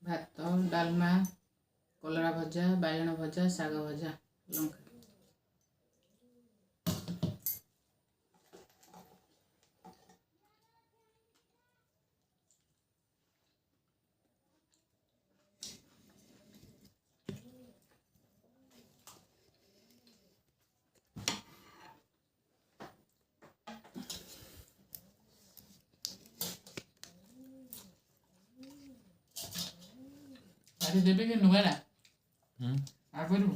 ଭାତ ଡାଲମା କଲରା ଭଜା ବାଇଗଣ ଭଜା ଶାଗ ଭଜା ଲଙ୍କା ଆଜି ଦେବେ କି ନୁହେଁ ନା ଆଗରୁ